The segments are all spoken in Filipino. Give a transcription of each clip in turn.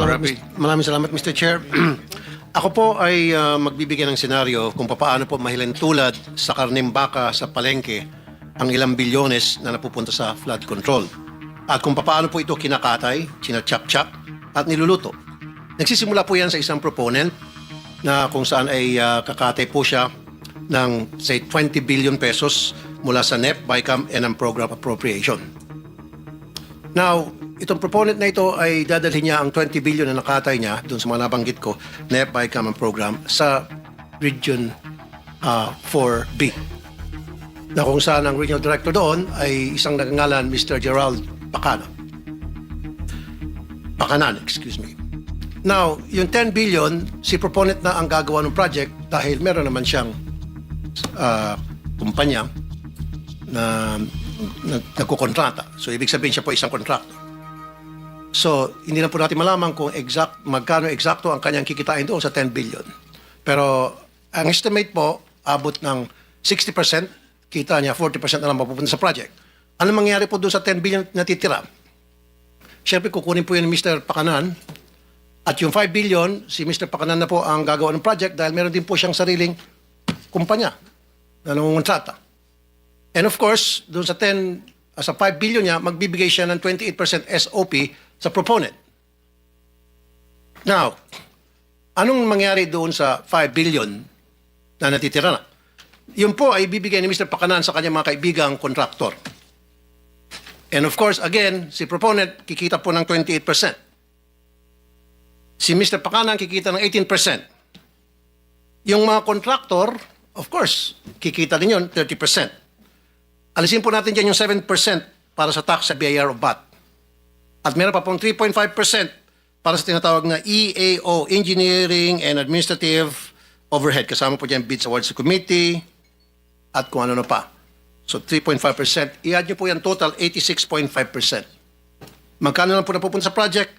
Raffy. Maraming salamat, Mr. Chair. Ako po ay magbibigay ng senaryo kung paano po mahilintulad sa karneng baka sa palengke ang ilang bilyones na napupunta sa flood control. At kung paano po ito kinakatay, sinachap-chap at niluluto. Nagsisimula po yan sa isang proponent na kung saan ay kakatay po siya ng say 20 billion pesos mula sa NEP, BICAM, and ang program appropriation. Now, itong proponent na ito ay dadalhin niya ang 20 billion na nakatay niya doon sa mga nabanggit ko, NEP, BICAM, ang program sa Region 4B. Na kung saan ang regional director doon ay isang nagangalan Mr. Gerald Pakanan, excuse me. Now, yung 10 billion, si proponent na ang gagawa ng project dahil meron naman siyang kumpanya na nagkukontrata. So, ibig sabihin siya po isang contractor. So, hindi na po natin malaman kung magkano eksakto ang kanyang kikitain doon sa 10 billion. Pero, ang estimate po, abot ng 60%, kita niya, 40% na lang mapupunta sa project. Ano mangyayari po doon sa 10 billion na titira? Siyempre, kukunin po yun ni Mr. Pakanan. At yung 5 billion, si Mr. Pakanan na po ang gagawa ng project dahil meron din po siyang sariling kumpanya na nangungontrata. And of course, doon sa 5 billion niya, magbibigay siya ng 28% SOP sa proponent. Now, anong mangyari doon sa 5 billion na natitira na? Yun po ay bibigay ni Mr. Pakanan sa kanyang mga kaibigang kontraktor. And of course, again, si proponent kikita po ng 28%. Si Mr. Pakanan kikita ng 18%. Yung mga kontraktor, of course, kikita din yun, 30%. Alisin po natin dyan yung 7% para sa tax sa BIR o VAT. At meron pa pong 3.5% para sa tinatawag na EAO, Engineering and Administrative Overhead. Kasama po dyan bids awards committee at kung ano na pa. So 3.5%. I-add nyo po yan total, 86.5%. Magkano lang po napupunta sa project?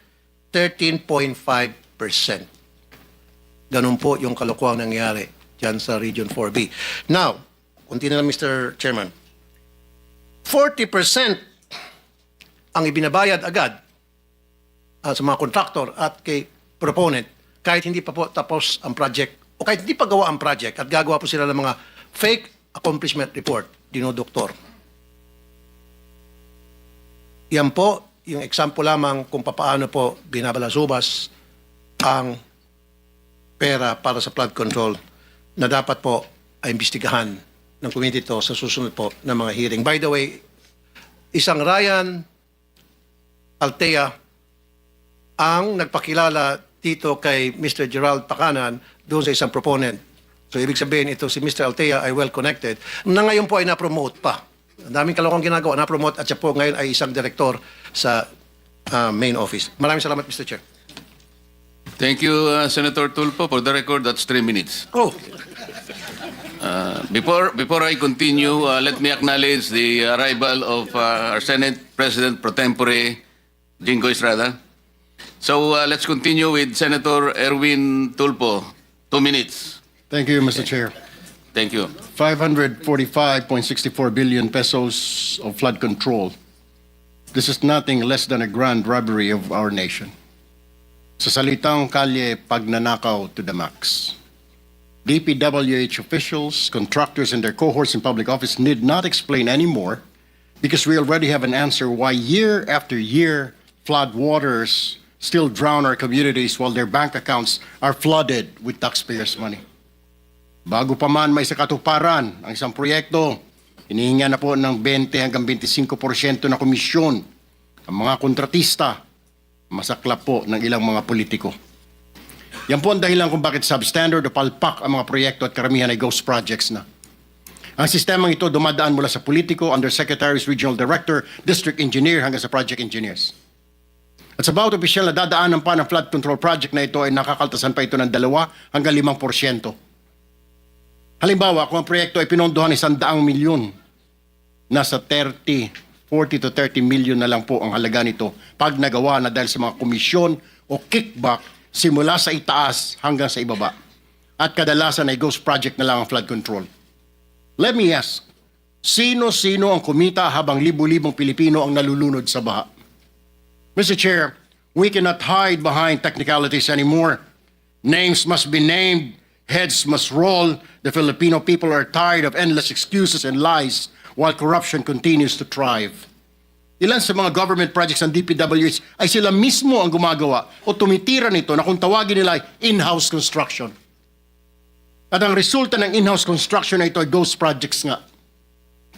13.5%. Ganun po yung kalokohang nangyari dyan sa Region 4B. Now, kunti na lang Mr. Chairman. 40% ang ibinabayad agad sa mga contractor at kay proponent kahit hindi pa po tapos ang project o kahit hindi pa gawa ang project at gagawa po sila ng mga fake accomplishment report, dinodoktor. Yan po yung example lamang kung paano po binabalasubas ang pera para sa flood control na dapat po ay imbestigahan ng committee to sa susunod po na mga hearing. By the way, isang Ryan Altea ang nagpakilala dito kay Mr. Gerald Pakanan doon sa isang proponent. So, ibig sabihin ito si Mr. Altea ay well-connected na ngayon po ay na-promote pa. Ang daming kalokong ginagawa, na-promote at siya po ngayon ay isang direktor sa main office. Maraming salamat, Mr. Chair. Thank you, Senator Tulfo. For the record, that's 3 minutes. Oh, Before I continue, let me acknowledge the arrival of our Senate President Pro Tempore, Jingo Estrada. So let's continue with Senator Erwin Tulfo. 2 minutes. Thank you, Mr. Chair. Thank you. 545.64 billion pesos of flood control. This is nothing less than a grand robbery of our nation. Sa salitang kalye, pagnanakaw to the max. DPWH officials, contractors, and their cohorts in public office need not explain anymore because we already have an answer why year after year flood waters still drown our communities while their bank accounts are flooded with taxpayers' money. Bago pa man may sakatuparan ang isang proyekto, hinihinga na po ng 20 hanggang 25% na komisyon ang mga kontratista, masaklap po ng ilang mga politiko. Yan po ang dahilan kung bakit substandard o palpak ang mga proyekto at karamihan ay ghost projects na. Ang sistemang ito dumadaan mula sa politiko, undersecretaries, regional director, district engineer hanggang sa project engineers. At sa bawat opisyal na dadaanan pa ng flood control project na ito ay nakakaltasan pa ito ng 2 hanggang 5%. Halimbawa, kung ang proyekto ay pinondohan ng 100 milyon, nasa 40 to 30 milyon na lang po ang halaga nito pag nagawa na dahil sa mga komisyon o kickback simula sa itaas hanggang sa ibaba. At kadalasan ay ghost project na lang ang flood control. Let me ask, sino-sino ang kumita habang libu-libong Pilipino ang nalulunod sa baha? Mr. Chair, We cannot hide behind technicalities anymore. Names must be named, heads must roll. The Filipino people are tired of endless excuses and lies while corruption continues to thrive. Ilan sa mga government projects ng DPWH ay sila mismo ang gumagawa o tumitira nito na kung tawagin nila ay in-house construction. At ang resulta ng in-house construction na ito ay ghost projects nga.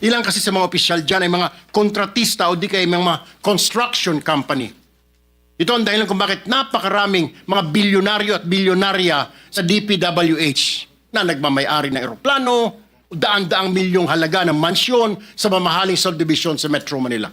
Ilan kasi sa mga opisyal dyan ay mga kontratista o di kaya mga construction company. Ito ang dahilan kung bakit napakaraming mga bilyonaryo at bilyonarya sa DPWH na nagmamayari ng eroplano, daan-daang milyong halaga ng mansyon sa mamahaling subdivision sa Metro Manila.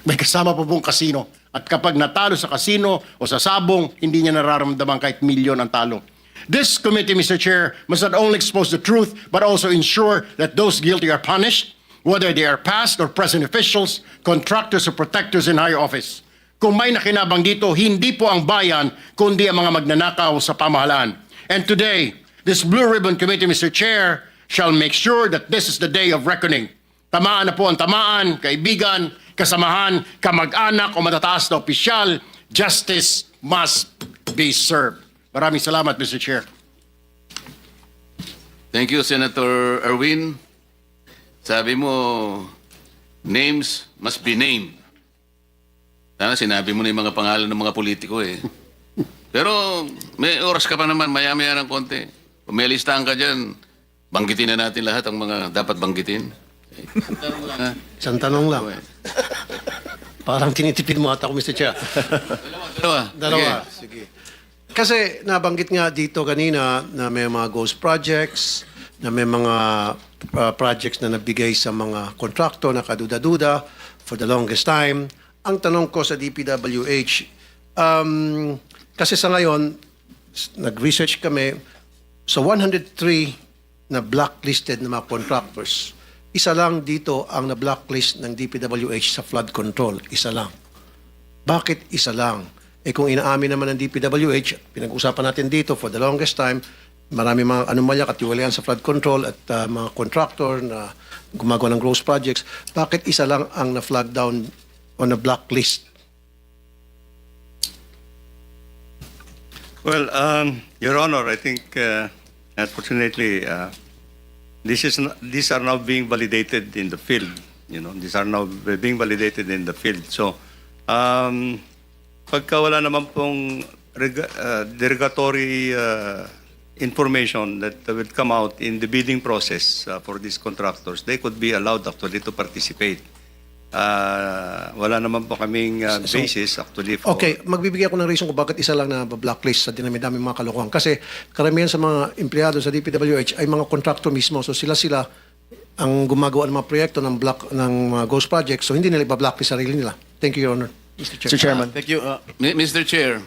May kasama po pong kasino. At kapag natalo sa kasino o sa sabong, hindi niya nararamdaman kahit milyon ang talo. This committee, Mr. Chair, must not only expose the truth, but also ensure that those guilty are punished, whether they are past or present officials, contractors or protectors in higher office. Kung may nakinabang dito, hindi po ang bayan, kundi ang mga magnanakaw sa pamahalaan. And today, this Blue Ribbon Committee, Mr. Chair, shall make sure that this is the day of reckoning. Tamaan na po ang tamaan, kaibigan, kasamahan, kamag-anak o matataas na opisyal. Justice must be served. Maraming salamat, Mr. Chair. Thank you, Senator Erwin. Sabi mo, names must be named. Sana sinabi mo na yung mga pangalan ng mga politiko eh. Pero may oras ka pa naman, maya-maya ng konti. Kung may listahan ka dyan, banggitin na natin lahat ang mga dapat banggitin. Isang tanong lang. Parang tinitipid mo ata ako, Mr. Chair. Dalawa. Sige. Kasi nabanggit nga dito kanina na may mga ghost projects, na may mga projects na nabigay sa mga kontrakto na kaduda-duda for the longest time. Ang tanong ko sa DPWH, kasi sa ngayon, nag-research kami, sa 103 na blacklisted na mga contractors, isa lang dito ang na-blacklist ng DPWH sa flood control. Isa lang. Bakit isa lang? Eh kung inaamin naman ng DPWH, pinag-usapan natin dito for the longest time, marami mga anomalya katiwalian sa flood control at mga contractor na gumagawa ng gross projects. Bakit isa lang ang na-flag down on a blacklist? Well, Your Honor, I think, unfortunately, these are now being validated in the field. You know, these are now being validated in the field. So, pagka wala naman pong derogatory information that will come out in the bidding process for these contractors, they could be allowed actually to participate. Wala naman po kaming basis actually for... Okay, magbibigay ako ng reason kung bakit isa lang na blacklist sa dinami-dami mga kalokohan. Kasi karamihan sa mga empleyado sa DPWH ay mga contractor mismo. So sila ang gumagawa ng mga proyekto ng mga ghost projects. So hindi nila iba-blacklist sarili nila. Thank you, Your Honor. Mr. Chair. Mr. Chairman. Thank you. Mr. Chair.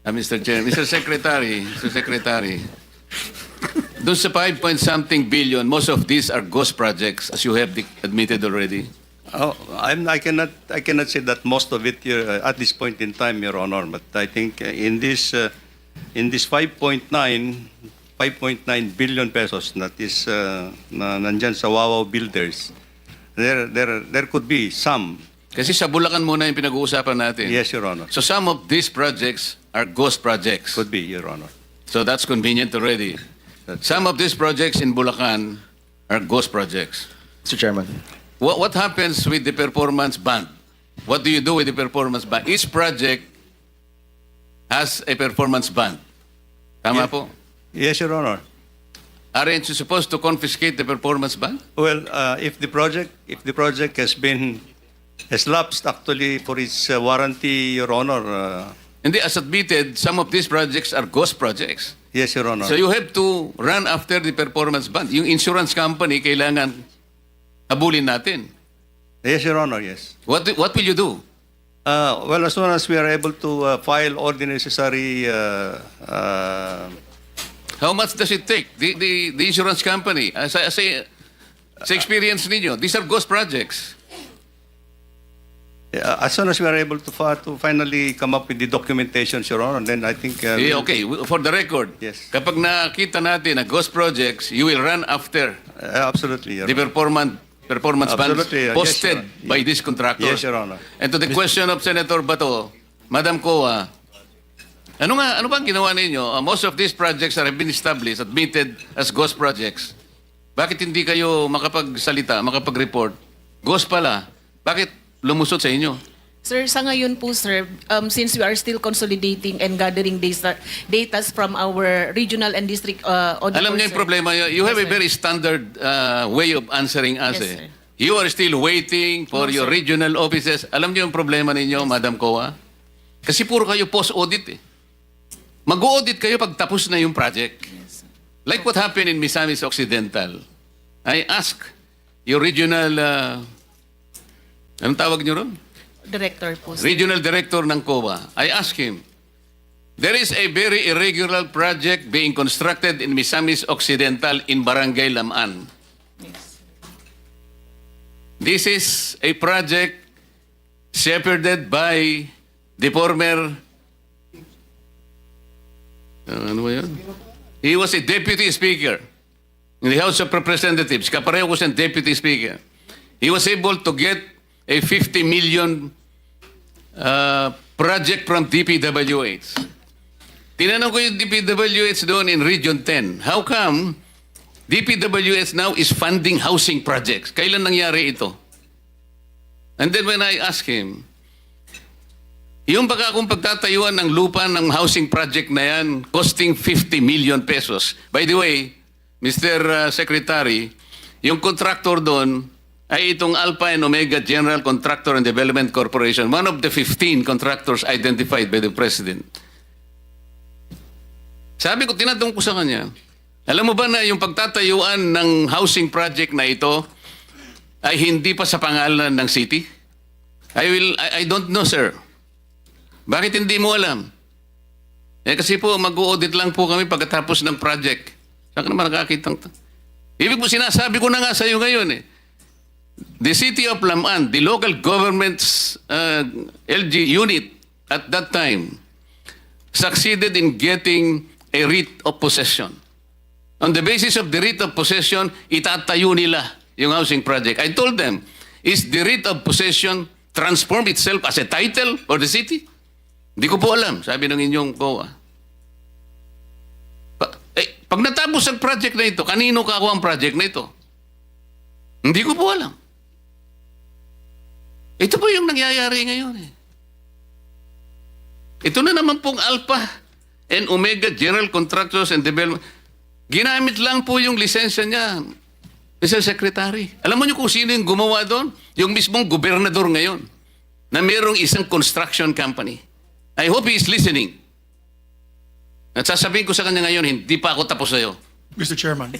Mr. Secretary. Mr. Secretary. Doon sa 5-point-something billion, most of these are ghost projects, as you have admitted already. Oh, I cannot say that most of it at this point in time, Your Honor. But I think in this 5.9 billion pesos that is na nandyan sa Wawaw Builders, there could be some. Kasi sa Bulacan muna yung pinag-uusapan natin. Yes, Your Honor. So some of these projects are ghost projects. Could be, Your Honor. So that's convenient already. Some of these projects in Bulacan are ghost projects. Mr. Chairman. What happens with the performance bond? What do you do with the performance bond? Each project has a performance bond. Tama po? Yes, Your Honor. Aren't you supposed to confiscate the performance bond? Well, if the project has lapsed actually for its warranty, Your Honor. Hindi, as admitted, some of these projects are ghost projects. Yes, Your Honor. So you have to run after the performance bond. Yung insurance company, kailangan habulin natin. Yes, Your Honor, yes. What will you do? Well, as soon as we are able to file all the necessary... How much does it take? The insurance company, sa experience ninyo, these are ghost projects. as soon as we are able to finally come up with the documentation, Your Honor, then I think... Okay, for the record, Yes. kapag nakita natin na ghost projects, you will run after absolutely, Your the Honor. performance bonds Absolutely, yes, posted Your Honor. by this contractor. Yes, Your Honor. And to the question of Senator Bato, Madam Coa, ano bang ginawa ninyo? Most of these projects have been established, admitted as ghost projects. Bakit hindi kayo makapagsalita, makapag-report? Ghost pala. Bakit lumusot sa inyo? Sir, sa ngayon po, sir, since we are still consolidating and gathering data from our regional and district auditors. Alam niyo yung sir. problema, you have a Yes, sir. very standard way of answering us. Yes, eh. sir. You are still waiting for No, your sir. regional offices. Alam niyo yung problema ninyo, Madam Coa? Kasi puro kayo post-audit eh. Mag-audit kayo pag tapos na yung project. Yes, sir. Like what happened in Misamis Occidental. I ask your regional, anong tawag niyo ron? Director po, sir. Regional Director ng COA. I asked him, there is a very irregular project being constructed in Misamis Occidental in Barangay Lamaan. Yes. This is a project shepherded by the former, ano ba yun? He was a deputy speaker in the House of Representatives. Kapareho ko siyang deputy speaker. He was able to get a 50 million project from DPWH. Tinanong ko yung DPWH doon in Region 10. How come DPWH now is funding housing projects? Kailan nangyari ito? And then when I asked him, yung baka akong pagtatayuan ng lupa ng housing project na yan, costing 50 million pesos. By the way, Mr. Secretary, yung contractor doon ay itong Alpha and Omega General Contractor and Development Corporation, one of the 15 contractors identified by the President. Sabi ko, tinatanong ko sa kanya, alam mo ba na yung pagtatayuan ng housing project na ito ay hindi pa sa pangalan ng city? I don't know, sir. Bakit hindi mo alam? Kasi po, mag-audit lang po kami pagkatapos ng project. Saan ka naman nakakitang? Ibig po sinasabi ko na nga sa iyo ngayon eh. The city of Lamaan, the local government's LG unit at that time succeeded in getting a writ of possession. On the basis of the writ of possession, itatayo nila yung housing project. I told them, is the writ of possession transform itself as a title for the city? Hindi ko po alam, sabi ng inyong COA. Pag natapos ang project na ito, kanino kakuha ang project na ito? Hindi ko po alam. Ito po yung nangyayari ngayon eh. Ito na naman pong Alpha and Omega General Contractors and Development. Ginamit lang po yung lisensya niya, Mr. Secretary. Alam mo niyo kung sino yung gumawa doon? Yung mismong gobernador ngayon na mayroong isang construction company. I hope he is listening. At sasabihin ko sa kanya ngayon, hindi pa ako tapos sa'yo. Mr. Chairman,